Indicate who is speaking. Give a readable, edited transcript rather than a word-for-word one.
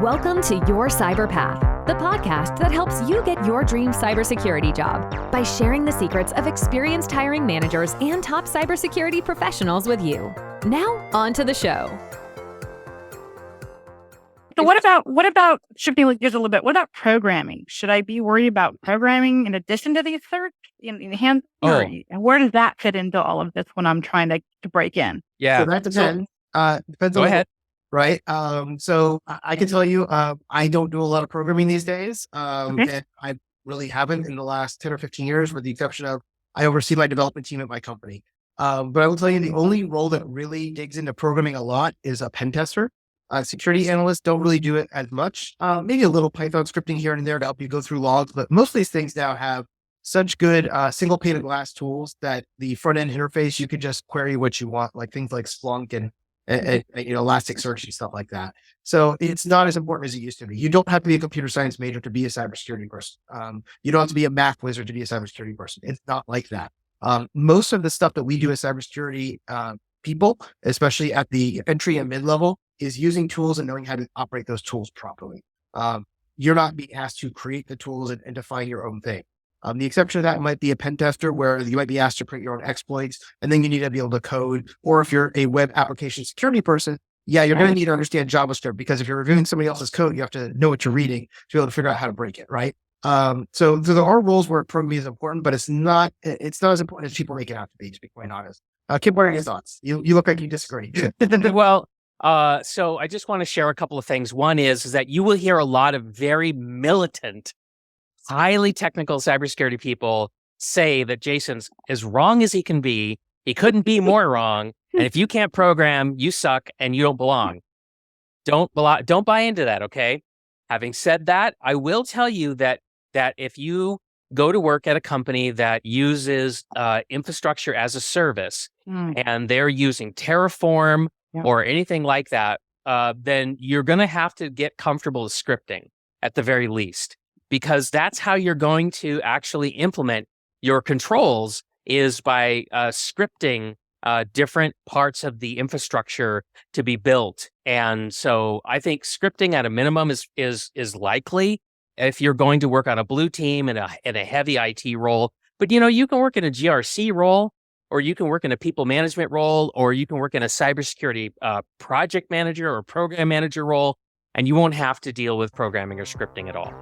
Speaker 1: Welcome to Your Cyber Path, the podcast that helps you get your dream cybersecurity job by sharing the secrets of experienced hiring managers and top cybersecurity professionals with you. Now, on to the show.
Speaker 2: So what about shifting gears a little bit? What about programming? Should I be worried about programming in addition to these certs in hand? Or where does that fit into all of this when I'm trying to break in?
Speaker 3: Yeah.
Speaker 4: So that depends. Depends
Speaker 3: Go
Speaker 4: on
Speaker 3: ahead.
Speaker 4: Right. So I can tell you, I don't do a lot of programming these days. And I really haven't in the last 10 or 15 years, with the exception of I oversee my development team at my company. But I will tell you, the only role that really digs into programming a lot is a pen tester. Security analysts don't really do it as much. Maybe a little Python scripting here and there to help you go through logs, but most of these things now have such good single pane of glass tools that the front end interface, you could just query what you want, like things like Splunk and Elasticsearch and stuff like that. So it's not as important as it used to be. You don't have to be a computer science major to be a cybersecurity person. You don't have to be a math wizard to be a cybersecurity person. It's not like that. Most of the stuff that we do as cybersecurity people, especially at the entry and mid-level, is using tools and knowing how to operate those tools properly. You're not being asked to create the tools and define your own thing. The exception of that might be a pen tester, where you might be asked to create your own exploits, and then you need to be able to code. Or if you're a web application security person, you're going to need to understand JavaScript, because if you're reviewing somebody else's code, you have to know what you're reading to be able to figure out how to break it, right? So there are roles where programming is important, but it's not as important as people make it out to be quite honest. Kip, what are your thoughts? You look like you disagree.
Speaker 3: Well, so I just want to share a couple of things. One is that you will hear a lot of very militant, highly technical cybersecurity people say that Jason's as wrong as he can be. He couldn't be more wrong. And if you can't program, you suck and you don't belong. Don't buy into that. Okay. Having said that, I will tell you that if you go to work at a company that uses infrastructure as a service and they're using Terraform or anything like that, then you're going to have to get comfortable with scripting at the very least, because that's how you're going to actually implement your controls, is by scripting different parts of the infrastructure to be built. And so I think scripting at a minimum is likely if you're going to work on a blue team in a heavy IT role. But you can work in a GRC role, or you can work in a people management role, or you can work in a cybersecurity project manager or program manager role, and you won't have to deal with programming or scripting at all.